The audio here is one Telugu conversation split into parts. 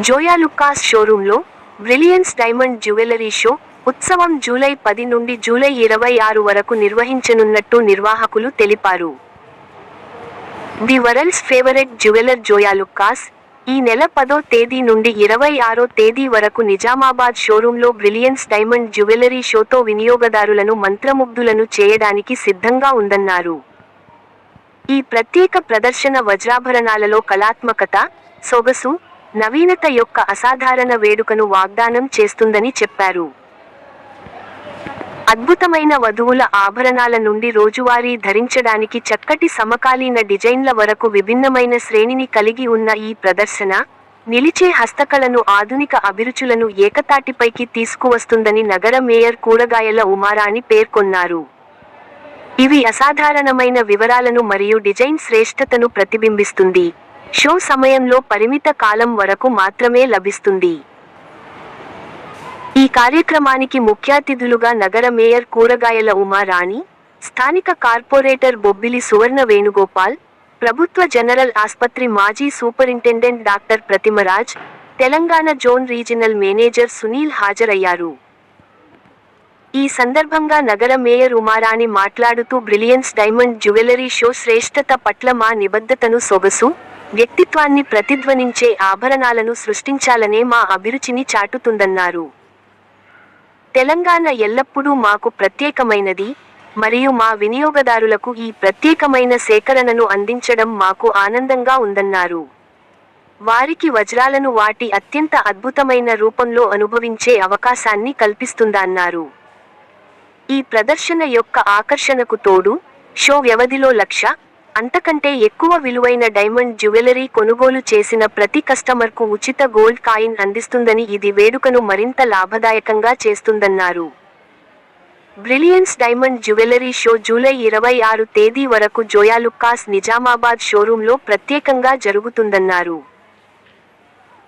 జోయా లుకాస్ షోరూంలో బ్రిలియన్స్ డైమండ్ జ్యువెలరీ షో ఉత్సవం జూలై 10 నుండి జూలై 26 వరకు నిర్వహించనున్నట్టు నిర్వాహకులు తెలిపారు. The world's favourite jeweller Joyalukkas ఈ నెల 10వ తేదీ నుండి 26వ తేదీ వరకు నిజామాబాద్ షోరూంలో బ్రిలియన్స్ డైమండ్ జ్యువెలరీ షోతో వినియోగదారులను మంత్రముగ్ధులను చేయడానికి సిద్ధంగా ఉందన్నారు. ఈ ప్రత్యేక ప్రదర్శన వజ్రాభరణాలలో కళాత్మకత, సొగసు, నవీనత యొక్క అసాధారణ వేడుకను వాగ్దానం చేస్తుందని చెప్పారు. అద్భుతమైన వధువుల ఆభరణాల నుండి రోజువారీ ధరించడానికి చక్కటి సమకాలీన డిజైన్ల వరకు విభిన్నమైన శ్రేణిని కలిగి ఉన్న ఈ ప్రదర్శన, నిలిచే హస్తకళను ఆధునిక అభిరుచులను ఏకతాటిపైకి తీసుకువస్తుందని నగర మేయర్ కూరగాయల ఉమారాణి పేర్కొన్నారు. ఇవి అసాధారణమైన వివరాలను మరియు డిజైన్ శ్రేష్ఠతను ప్రతిబింబిస్తుంది. షో సమయంలో పరిమిత కాలం వరకు మాత్రమే లభిస్తుంది. ఈ కార్యక్రమానికి ముఖ్యాతిథులుగా నగర మేయర్ కూరగాయల ఉమారాణి, స్థానిక కార్పొరేటర్ బొబ్బిలి సువర్ణ వేణుగోపాల్, ప్రభుత్వ జనరల్ ఆస్పత్రి మాజీ superintendent doctor Pratima Raj, Telangana zone regional manager Sunil హాజరయ్యారు. ఈ సందర్భంగా నగర మేయర్ ఉమారాణి మాట్లాడుతూ బ్రిలియన్స్ డైమండ్ జ్యువెలరీ షో శ్రేష్ఠత పట్ల మా నిబద్ధతను, సొగసు, వ్యక్తిత్వాన్ని ప్రతిధ్వనించే ఆభరణాలను సృష్టించాలనే మా అభిరుచిని చాటుతుందన్నారు. తెలంగాణ ఎల్లప్పుడూ మాకు ప్రత్యేకమైనది మరియు మా వినియోగదారులకు ఈ ప్రత్యేకమైన సేకరణను అందించడం మాకు ఆనందంగా ఉందన్నారు. వారికి వజ్రాలను వాటి అత్యంత అద్భుతమైన రూపంలో అనుభవించే అవకాశాన్ని కల్పిస్తుందన్నారు. ఈ ప్రదర్శన యొక్క ఆకర్షణకు తోడు, షో వ్యవధిలో 1,00,000 అంతకంటే ఎక్కువ విలువైన డైమండ్ జ్యువెలరీ కొనుగోలు చేసిన ప్రతి కస్టమర్కు ఉచిత గోల్డ్ కాయిన్ అందిస్తుందని ఇది వేడుకను మరింత లాభదాయకంగా చేస్తుందన్నారు. బ్రిలియన్స్ డైమండ్ జ్యువెలరీ షో జూలై 26 తేదీ వరకు జోయా లుకాస్ నిజామాబాద్ షోరూంలో ప్రత్యేకంగా జరుగుతుందన్నారు.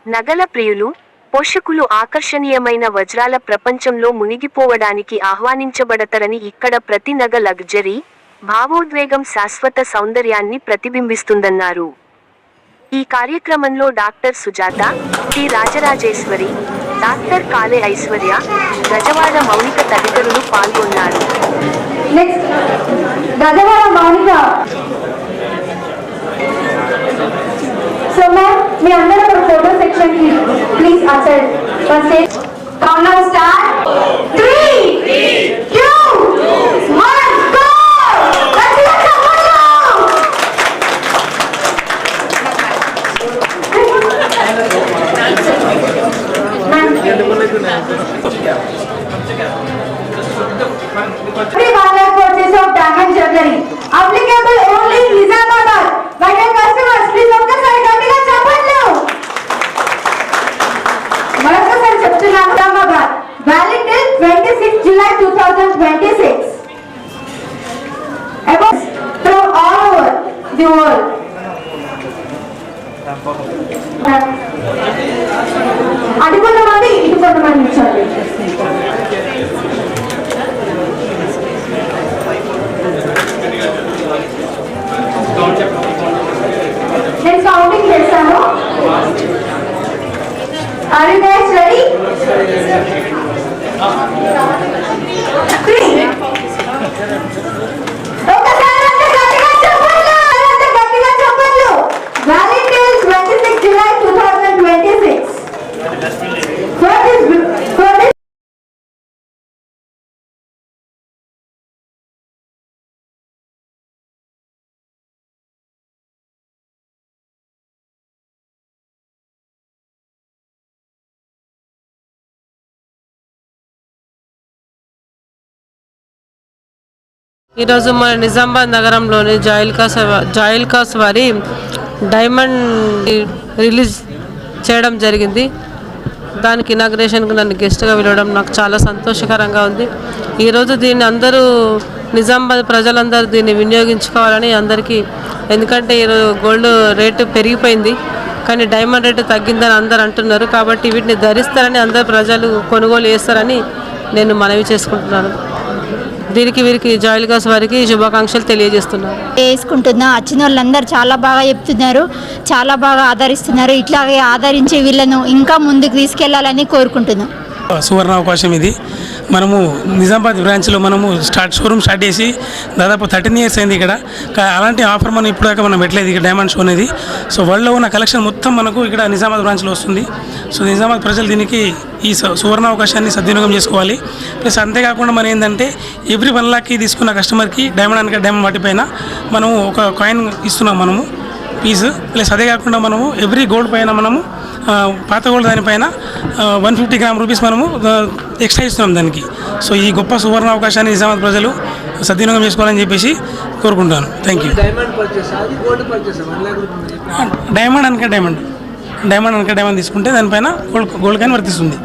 నగల ప్రియులు, పోషకులు ఆకర్షణీయమైన వజ్రాల ప్రపంచంలో మునిగిపోవడానికి ఆహ్వానించబడతారని ఇక్కడ ప్రతి నగ లగ్జరీ, భావోద్వేగం శాశ్వత సౌందర్యాన్ని ప్రతిబింబిస్తుందన్నారు. ఈ కార్యక్రమంలో doctor Sujatha, T Rajarajeshwari, doctor కాలే ఐశ్వర్య, గజవాడ మౌనిక తదితరులు పాల్గొన్నారు. మీ అందరూ ఒక ఫోటో సెక్షన్ కి please attend. Countdown start. 3 2 1 go. Purchase of diamond jewelry applicable only in Nizamabad. My dear customers, please ఒక్కసారి గట్టిగా చెప్పండి. మరొకసారి చెప్తున్నాను. Nizamabad valid till 26 July 2026. About from all over the world. అది కొంతమంది ఇటు కొంతమంది ఇచ్చారు. నేను కౌంటింగ్ చేస్తాను. Are you guys ready? 3 ఒకసారి అంత గట్టిగా చెప్పండి. అంత గట్టిగా చెప్పండి. Valid till 26 July 2026. What is ఈరోజు మన నిజామాబాద్ నగరంలోని జాయిల్కాస్ వారి డైమండ్ రిలీజ్ చేయడం జరిగింది. దానికి ఇనాగ్రేషన్కి నన్ను గెస్ట్గా పిలవడం నాకు చాలా సంతోషకరంగా ఉంది. ఈరోజు దీన్ని అందరూ నిజామాబాద్ ప్రజలందరూ దీన్ని వినియోగించుకోవాలని అందరికీ, ఎందుకంటే ఈరోజు గోల్డ్ రేటు పెరిగిపోయింది కానీ డైమండ్ రేటు తగ్గిందని అందరు అంటున్నారు. కాబట్టి వీటిని ధరిస్తారని అందరు ప్రజలు కొనుగోలు చేస్తారని నేను మనవి చేసుకుంటున్నాను. దీనికి వీరికి జాయిల్కాస్ వారికి శుభాకాంక్షలు తెలియజేస్తున్నారు. వేసుకుంటున్నా వచ్చిన వాళ్ళందరూ చాలా బాగా చెప్తున్నారు, చాలా బాగా ఆదరిస్తున్నారు. ఇట్లాగే ఆదరించి వీళ్ళను ఇంకా ముందుకు తీసుకెళ్లాలని కోరుకుంటున్నాం. సువర్ణ అవకాశం ఇది. మనము నిజామాబాద్ బ్రాంచ్లో మనము షోరూమ్ స్టార్ట్ చేసి దాదాపు 13 years అయింది ఇక్కడ. అలాంటి ఆఫర్ మనం ఇప్పుడు దాకా మనం పెట్టలేదు ఇక్కడ డైమండ్ షో అనేది. సో వరల్డ్లో ఉన్న కలెక్షన్ మొత్తం మనకు ఇక్కడ నిజామాబాద్ బ్రాంచ్లో వస్తుంది. సో నిజామాబాద్ ప్రజలు దీనికి ఈ సువర్ణ అవకాశాన్ని సద్వినియోగం చేసుకోవాలి. ప్లస్ అంతేకాకుండా మనం ఏంటంటే ఎవ్రీ 1 lakh తీసుకున్న కస్టమర్కి డైమండ్ అనక డైమండ్ వాటిపైన మనము ఒక కాయిన్ ఇస్తున్నాం మనము పీస్. ప్లస్ అదే కాకుండా మనము ఎవ్రీ గోల్డ్ పైన మనము పాత గోల్డ్ దానిపైన 150 grams రూపీస్ మనము ఎక్స్ట్రా ఇస్తున్నాం దానికి. సో ఈ గొప్ప సువర్ణ అవకాశాన్ని నిజామాబాద్ ప్రజలు సద్వినియోగం చేసుకోవాలని చెప్పేసి కోరుకుంటాను. Thank you. డైమండ్ అనక డైమండ్ తీసుకుంటే దానిపైన గోల్డ్ కాయిన్ వర్తిస్తుంది.